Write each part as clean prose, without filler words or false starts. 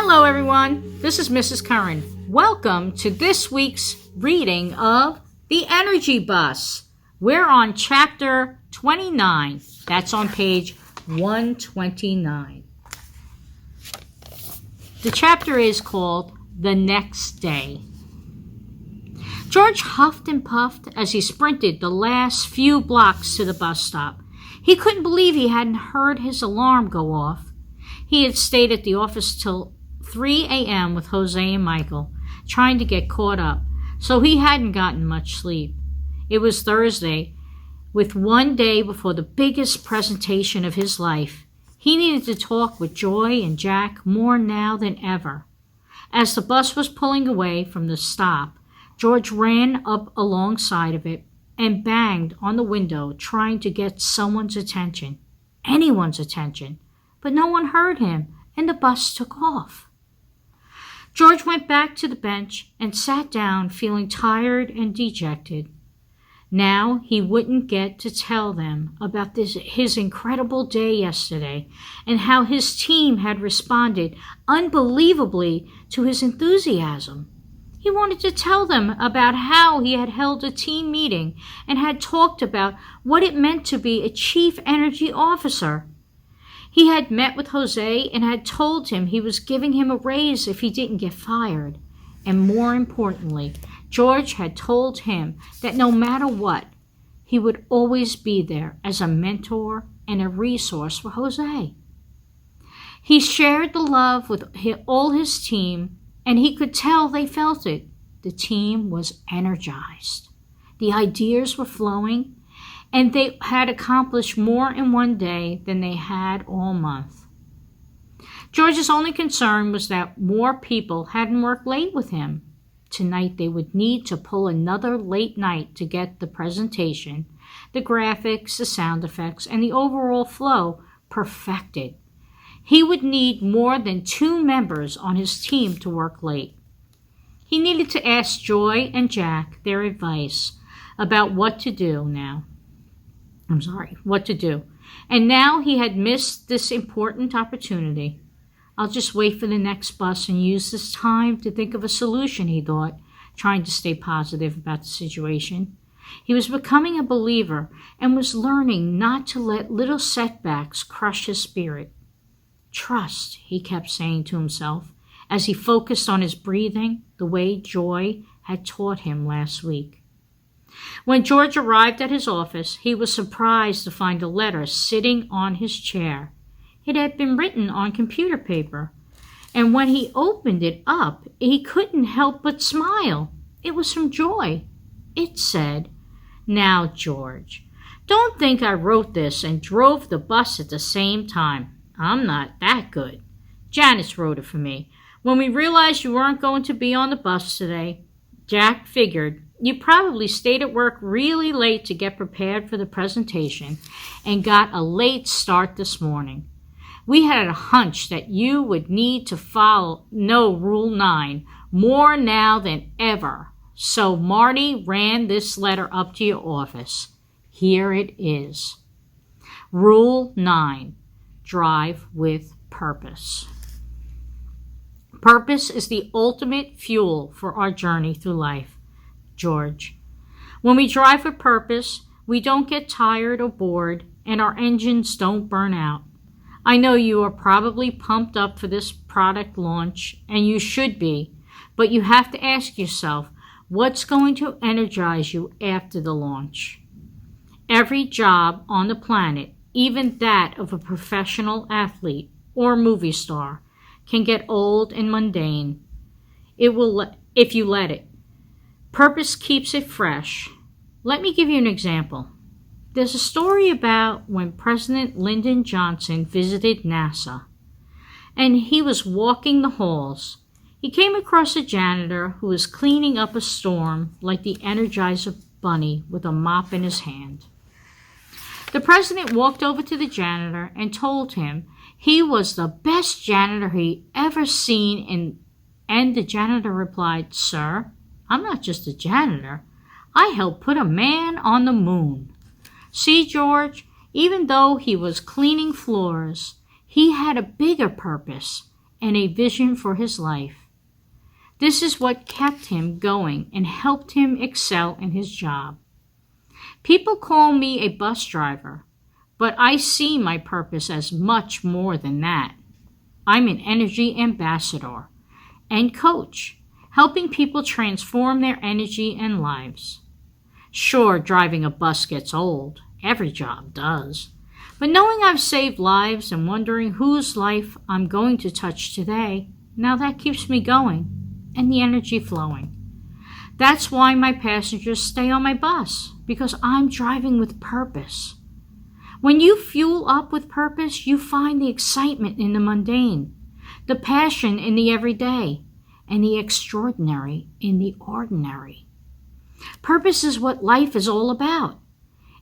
Hello everyone, this is Mrs. Curran. Welcome to this week's reading of The Energy Bus. We're on chapter 29. That's on page 129. The chapter is called The Next Day. George huffed and puffed as he sprinted the last few blocks to the bus stop. He couldn't believe he hadn't heard his alarm go off. He had stayed at the office till 3 a.m. with Jose and Michael, trying to get caught up, so he hadn't gotten much sleep. It was Thursday, with one day before the biggest presentation of his life. He needed to talk with Joy and Jack more now than ever. As the bus was pulling away from the stop, George ran up alongside of it and banged on the window, trying to get someone's attention, anyone's attention. But no one heard him, and the bus took off. George went back to the bench and sat down, feeling tired and dejected. Now he wouldn't get to tell them about his incredible day yesterday and how his team had responded unbelievably to his enthusiasm. He wanted to tell them about how he had held a team meeting and had talked about what it meant to be a chief energy officer. He had met with Jose and had told him he was giving him a raise if he didn't get fired. And more importantly, George had told him that no matter what, he would always be there as a mentor and a resource for Jose. He shared the love with all his team, and he could tell they felt it. The team was energized. The ideas were flowing, and they had accomplished more in one day than they had all month. George's only concern was that more people hadn't worked late with him. Tonight they would need to pull another late night to get the presentation, the graphics, the sound effects, and the overall flow perfected. He would need more than 2 members on his team to work late. He needed to ask Joy and Jack their advice about what to do. And now he had missed this important opportunity. I'll just wait for the next bus and use this time to think of a solution, he thought, trying to stay positive about the situation. He was becoming a believer and was learning not to let little setbacks crush his spirit. Trust, he kept saying to himself as he focused on his breathing the way Joy had taught him last week. When George arrived at his office, he was surprised to find a letter sitting on his chair. It had been written on computer paper, and when he opened it up, he couldn't help but smile. It was from Joy. It said, "Now, George, don't think I wrote this and drove the bus at the same time. I'm not that good. Janice wrote it for me. When we realized you weren't going to be on the bus today, Jack figured you probably stayed at work really late to get prepared for the presentation and got a late start this morning. We had a hunch that you would need to know Rule 9 more now than ever. So Marty ran this letter up to your office. Here it is. Rule 9, drive with purpose. Purpose is the ultimate fuel for our journey through life. George. When we drive with purpose, we don't get tired or bored, and our engines don't burn out. I know you are probably pumped up for this product launch, and you should be, but you have to ask yourself, what's going to energize you after the launch? Every job on the planet, even that of a professional athlete or movie star, can get old and mundane. It will if you let it. Purpose keeps it fresh. Let me give you an example. There's a story about when President Lyndon Johnson visited NASA, and he was walking the halls. He came across a janitor who was cleaning up a storm like the Energizer Bunny with a mop in his hand. The president walked over to the janitor and told him he was the best janitor he ever seen, and the janitor replied, "Sir, I'm not just a janitor. I helped put a man on the moon." See, George, even though he was cleaning floors, he had a bigger purpose, and a vision for his life. This is what kept him going and helped him excel in his job. People call me a bus driver, but I see my purpose as much more than that. I'm an energy ambassador and coach, helping people transform their energy and lives. Sure, driving a bus gets old. Every job does. But knowing I've saved lives and wondering whose life I'm going to touch today, now that keeps me going and the energy flowing. That's why my passengers stay on my bus, because I'm driving with purpose. When you fuel up with purpose, you find the excitement in the mundane, the passion in the everyday, and the extraordinary in the ordinary. Purpose is what life is all about.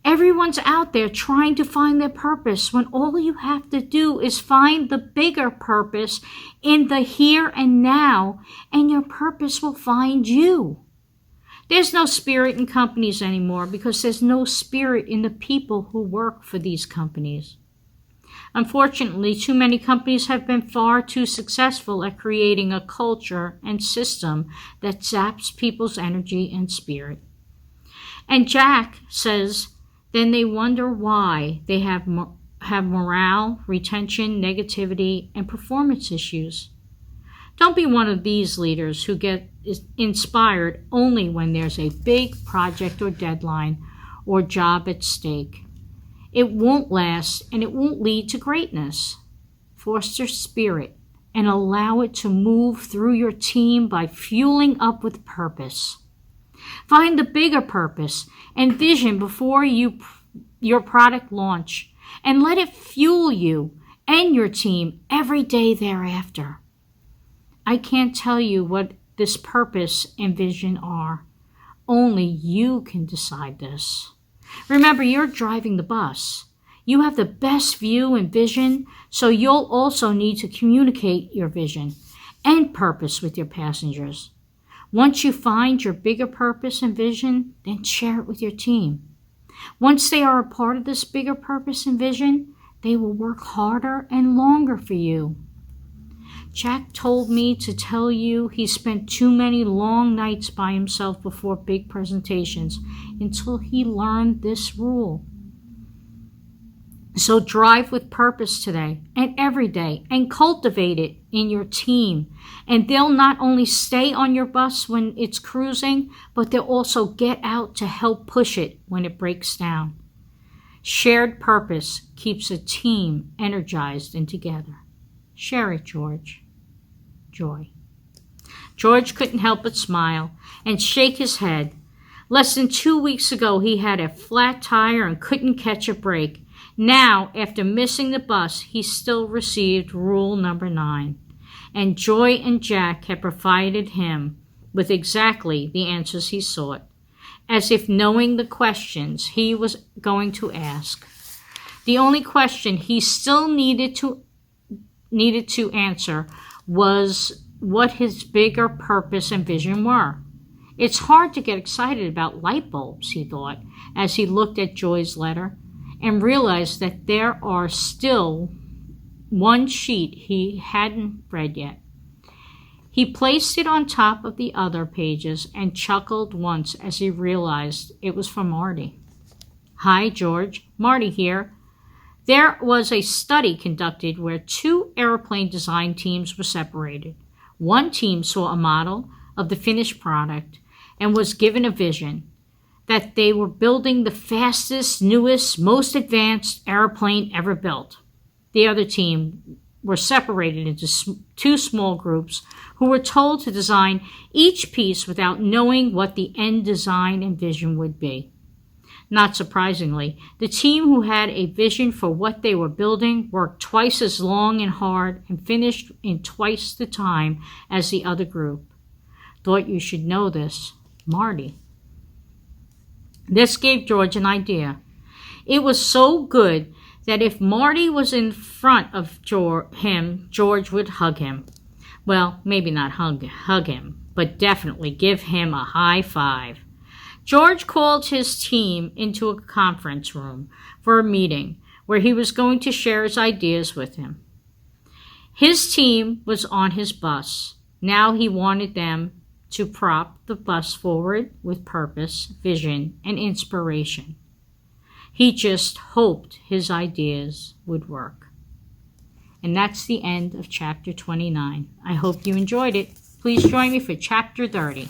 Everyone's out there trying to find their purpose when all you have to do is find the bigger purpose in the here and now, and your purpose will find you. There's no spirit in companies anymore because there's no spirit in the people who work for these companies. Unfortunately, too many companies have been far too successful at creating a culture and system that zaps people's energy and spirit. And Jack says, then they wonder why they have morale, retention, negativity, and performance issues. Don't be one of these leaders who get inspired only when there's a big project or deadline or job at stake. It won't last and it won't lead to greatness. Foster spirit and allow it to move through your team by fueling up with purpose. Find the bigger purpose and vision before your product launch, and let it fuel you and your team every day thereafter. I can't tell you what this purpose and vision are. Only you can decide this. Remember, you're driving the bus. You have the best view and vision, so you'll also need to communicate your vision and purpose with your passengers. Once you find your bigger purpose and vision, then share it with your team. Once they are a part of this bigger purpose and vision, they will work harder and longer for you. Jack told me to tell you he spent too many long nights by himself before big presentations until he learned this rule. So drive with purpose today and every day and cultivate it in your team. And they'll not only stay on your bus when it's cruising, but they'll also get out to help push it when it breaks down. Shared purpose keeps a team energized and together. Share it, George. Joy. George couldn't help but smile and shake his head. Less than 2 weeks ago, he had a flat tire and couldn't catch a break. Now, after missing the bus, he still received rule number 9. And Joy and Jack had provided him with exactly the answers he sought, as if knowing the questions he was going to ask. The only question he still needed to answer was what his bigger purpose and vision were. It's hard to get excited about light bulbs, he thought, as he looked at Joy's letter and realized that there are still one sheet he hadn't read yet. He placed it on top of the other pages and chuckled once as he realized it was from Marty. Hi, George. Marty here. There was a study conducted where 2 airplane design teams were separated. One team saw a model of the finished product and was given a vision that they were building the fastest, newest, most advanced airplane ever built. The other team were separated into 2 small groups who were told to design each piece without knowing what the end design and vision would be. Not surprisingly, the team who had a vision for what they were building worked twice as long and hard and finished in twice the time as the other group. Thought you should know this, Marty. This gave George an idea. It was so good that if Marty was in front of him, George would hug him. Well, maybe not hug him, but definitely give him a high five. George called his team into a conference room for a meeting where he was going to share his ideas with him. His team was on his bus. Now he wanted them to prop the bus forward with purpose, vision, and inspiration. He just hoped his ideas would work. And that's the end of chapter 29. I hope you enjoyed it. Please join me for chapter 30.